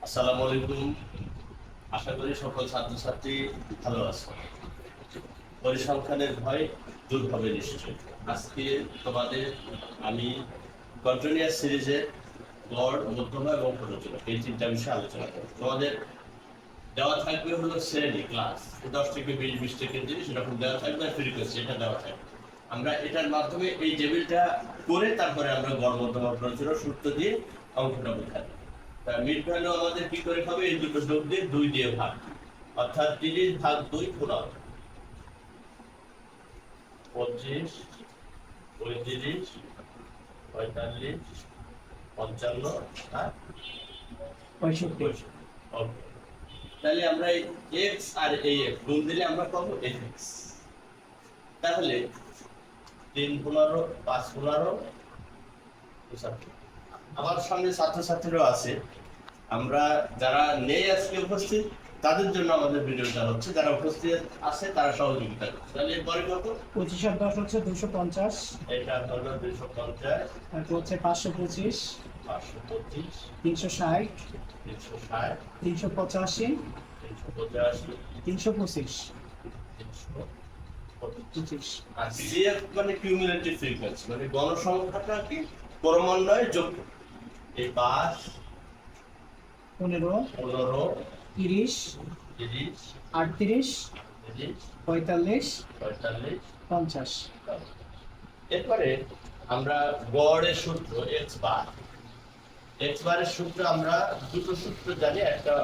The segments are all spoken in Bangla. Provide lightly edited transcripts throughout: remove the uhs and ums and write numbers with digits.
আসসালামু আলাইকুম। আশা করি সকল ছাত্রছাত্রী ভালো আছে। পরিসংখ্যানের ভয় দূর হবে নিশ্চয়ই। আজকে তোমাদের আমি কন্টিনিউয়াস সিরিজের গড়, মধ্যমা এবং প্রযোজক এই তিনটা বিষয়ে আলোচনা করব। তোমাদের দেওয়া থাকবে হলো শ্রেণী ক্লাস 10 থেকে 20 থেকে 30 এরকম দেওয়া থাকবে, আর ফ্রিকোয়েন্সি এটা দেওয়া থাকবে। আমরা এটার মাধ্যমে এই টেবিলটা করে তারপরে আমরা গড়, মধ্যমা, প্রযোজক সূত্র দিয়ে অঙ্কটা বোঝাবো। মিড ভ্যালু আমাদের কি করে হবে? এই দুটো যোগ দিয়ে 2 দিয়ে ভাগ, অর্থাৎ 30 ভাগ 2 15, 25, 35, 45, 55 আর 65। তাহলে আমরা এই x আর এই x গুণ দিলে আমরা পাবো fx। তাহলে 3 15 5 15 আমার সামনে ছাত্রছাত্রীরাও আছে, আমরা যারা নেই আজকে উপস্থিত তাদের জন্য আমাদের ভিডিওটা হচ্ছে, যারা উপস্থিত আছে তারা সহযোগিতা করছে। তাহলে এরপরে কত? 25 আর 10 হচ্ছে 250, এটা হলো 250, তারপর হচ্ছে 525, 525, 360, 360, 385, 385, 325, 325। আর CF মানে কিউমুলেটিভ ফ্রিকোয়েন্সি, মানে গণসংখ্যাটা কি ক্রমান্বয়ে যোগ। এই 5, 15, 15, 30, 30, 38, 30, 45, 45। 50। এরপরে আমরা গড়ের সূত্র x বার, x বারের সূত্র আমরা দুটো সূত্র জানি, একটা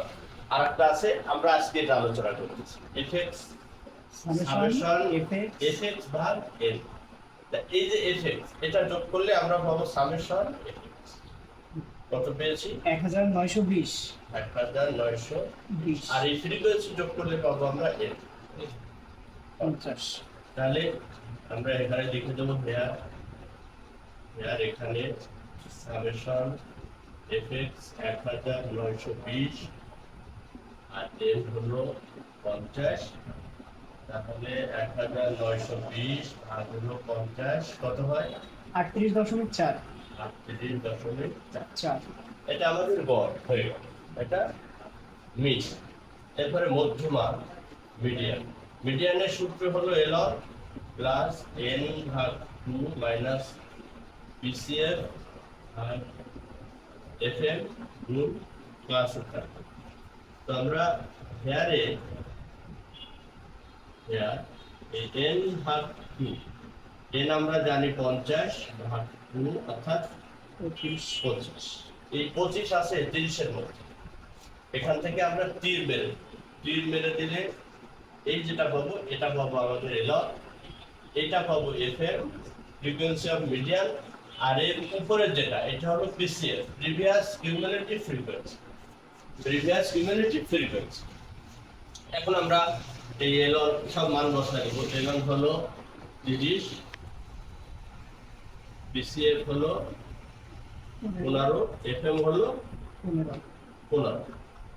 আরেকটা আছে, আমরা আজকে এটা আলোচনা করতেছি। fx সামেশন fx ভাগ n। এই যে fx এটা যোগ করলে আমরা পাবো সামেশন fx। কত পেয়েছি? 1920, 1920। আর এই ফ্রিকোয়েন্সি যোগ করলে পাবো আমরা n 50। তাহলে আমরা এখানে লিখে দেবো হেয়ার, এখানে সামেশন fx 1920 আর n হলো 50। তাহলে 1920 ভাগ হলো 50 কত হয়? 38.4। 38.4। এটা আমাদের গড় হয়ে গেল, এটা মিড। এরপরে মধ্যমা, মিডিয়ান। মিডিয়ানের সূত্র হলো ln প্লাস n ভাগ 2 মাইনাস পিসিএফ আর fm গুণ ক্লাস উত্তর। তো আমরা হেয়ারে এই n ভাগ 2, n আমরা জানি 50 ভাগ 2 অর্থাৎ 25। এই 25 আছে 30 এর মধ্যে, এখান থেকে আমরা তীর মেরে দিলে এই যেটা পাবো এটা পাবো আমাদের ln, এটা পাবো fm ফ্রিকোয়েন্সি অফ মিডিয়ান, আর এর উপরের যেটা এটা হলো পিসিএফ প্রিভিয়াস কিউমুলেটিভ ফ্রিকোয়েন্সি। এখন আমরা এই ln সব মান বসাই দেব। ln হলো 30, পিসিএফ হলো 15, fm হলো 15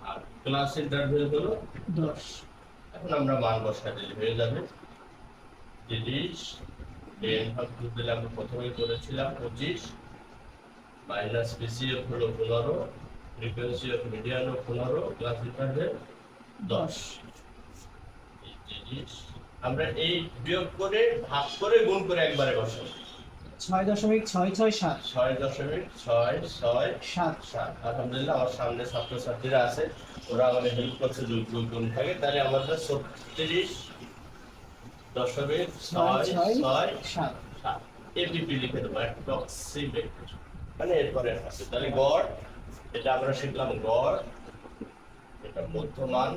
আর ক্লাস ইন্টারভেল হলো 10। এখন আমরা মান বসাই দিলে হয়ে যাবে 30 n ভাগ 2 দিলে আমরা প্রথমেই করেছিলাম 25 মাইনাস পিসিএফ হলো 15, frequency of median 15, class interval 10। আমরা এই বিয়োগ করে ভাগ করে গুণ করে একবারে বসাবো। 6.667। 6.667। আলহামদুলিল্লাহ, আমার সামনে ছাত্রছাত্রীরা আছে, ওরা আমাদের হেল্প করছে যোগ গুণ থাকে। তাহলে আমাদের 36.667 এপিপি লিখে দেবো, অ্যাপ্রক্সিমেট মানে এরপরে আছে। তাহলে গড়, এটা আমরা শিখলাম গড়, এটা মধ্যমান,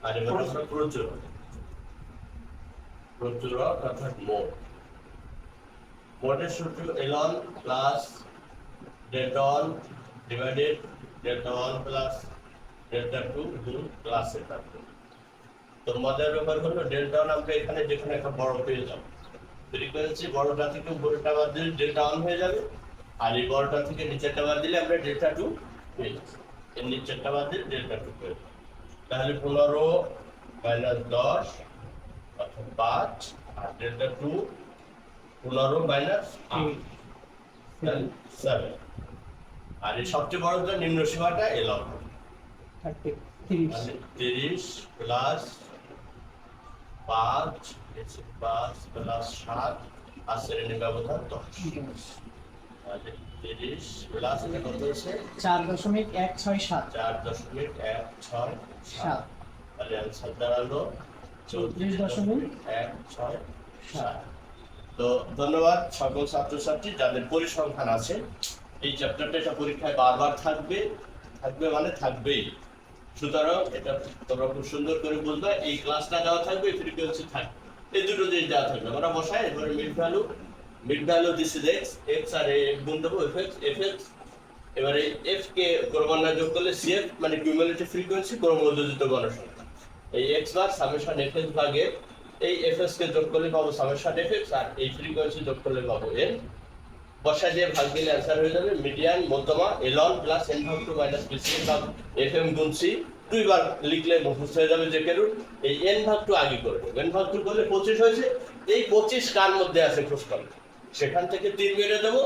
আর এবার আমরা প্রচুরক অর্থাৎ মোড। মোডের সূত্র ln plus delta 1 divided delta 1 plus delta 2 গুণ ক্লাস এটা। তো মজার ব্যাপার হলো ডেল্টা 1 আমরা এখানে যেখানে একটা বড় পেয়ে যাব, ফ্রিকোয়েন্সি বড়টা থেকে উপরেরটা বাদ দিলে ডেল্টা 1 হয়ে যাবে, আর এই বড়টা থেকে নিচেরটা বাদ দিলে আমরা ডেল্টা 2 পেয়ে যাবো। এর নিচেরটা বাদ দিলে ডেল্টা 2 পেয়ে যাবো। তাহলে 15 মাইনাস 10 অর্থাৎ 5 আর ডেল্টা 2 15 মাইনাস 8 7। আর এই সবচেয়ে বড় যে নিম্ন সীমাটা এলন 30 মানে 30 প্লাস 5 প্লাস 7 আর শ্রেণী ব্যবধান 10 তাহলে 30 প্লাস এটা কত হচ্ছে 4.167 4.167 7 তাহলে অ্যান্সার দাঁড়ালো 34.167। তো ধন্যবাদ সকল ছাত্রছাত্রী যাদের পরিসংখ্যান আছে। এই চ্যাপ্টারটা এটা পরীক্ষায় বারবার থাকবে মানে থাকবেই। সুতরাং এটা তোমরা খুব সুন্দর করে বুঝবে। এই ক্লাসটা দেওয়া থাকবে, ফ্রিকোয়েন্সি থাকবে, এই দুটো জিনিস দেওয়া থাকবে। আমরা বসাই এবারে mid value this is X R A গুণ দেবো এফএক্স। এবারে এফ কে ক্রমান্বয়ে যোগ করলে সিএফ মানে কিউমুলেটিভ ফ্রিকোয়েন্সি ক্রমবর্ধিত গণসংখ্যা। এই এক্স বার সামেশন এফএক্স ভাগে এই এফএস কে যোগ করলে পাবো সামেশন এফএক্স, আর এই ফ্রিকোয়েন্সি যোগ করলে পাবো এন। বসা দিয়ে ভাগ দিলে অ্যান্সার হয়ে যাবে মিডিয়ান মধ্যমা এলন প্লাস এন ভাগ টু মাইনাস বিসি ভাগ এফ এম গুণ সি। দুইবার লিখলে মুখস্থ হয়ে যাবে যে কেরুট। এই এন ভাগ টু আগে করে দেবো, এন ভাগ টু করলে 25 হয়েছে। এই 25 কার মধ্যে আছে খোঁজ করবে, সেখান থেকে 3 বেড়ে দেবো।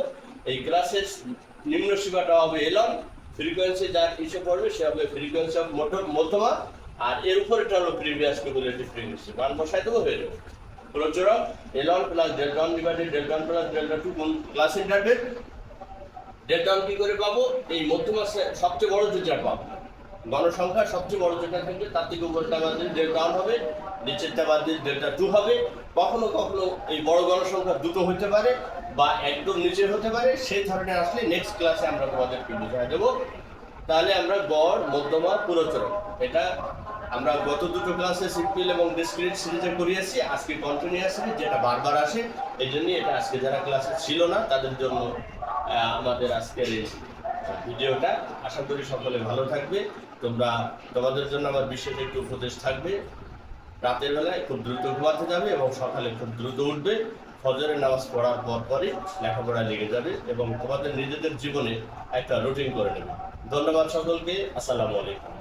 এই ক্লাসের নিম্ন সীমাটা হবে এলন, ফ্রিকোয়েন্সি যার হিসেব পড়বে সে হবে ফ্রিকোয়েন্সি অফ মধ্যমা, আর এর উপর এটা হলো প্রিভিয়াস কিউমুলেটিভ ফ্রিকোয়েন্সি। মান বসাই দেবো, হয়ে যাবে প্রচুরক এলন plus delta 1 divided delta 1 plus delta 2 গুণ ক্লাস ইন্টারভেল। ডেল্টা 1 কি করে পাবো? এই মধ্যমা সবচেয়ে বড় যেটা পাবো, গণসংখ্যা সবচেয়ে বড় যেটা থাকবে তার থেকে উপরটা বাদ দিলে ডেল্টা 1 হবে, নিচেরটা বাদ দিলে ডেল্টা 2 হবে। কখনো কখনো এই বড় গণসংখ্যা দুটো হতে পারে বা একদম নিচে হতে পারে, সেই ধরনের আসলে নেক্সট ক্লাসে আমরা তোমাদেরকে বুঝিয়ে দেবো। তাহলে আমরা গড় মধ্যমা পুরোচরক এটা আমরা গত দুটো ক্লাসে সিম্পল এবং ডিসক্রিট সিরিজে করিয়েছি। আজকে কন্টিনিউয়াস সিরিজ যেটা বারবার আসে, এই জন্যই এটা আজকে যারা ক্লাসে ছিল না তাদের জন্য আমাদের আজকের এই ভিডিওটা। আশা করি সকলে ভালো থাকবে। তোমাদের জন্য আমার বিশেষ একটু উপদেশ থাকবে, রাতের বেলায় খুব দ্রুত ঘুমাতে যাবে এবং সকালে খুব দ্রুত উঠবে। ফজরের নামাজ পড়ার পরই লেখাপড়া লেগে যাবে এবং তোমাদের নিজেদের জীবনে একটা রুটিন করে নেবে। ধন্যবাদ সকলকে। আসসালামু আলাইকুম।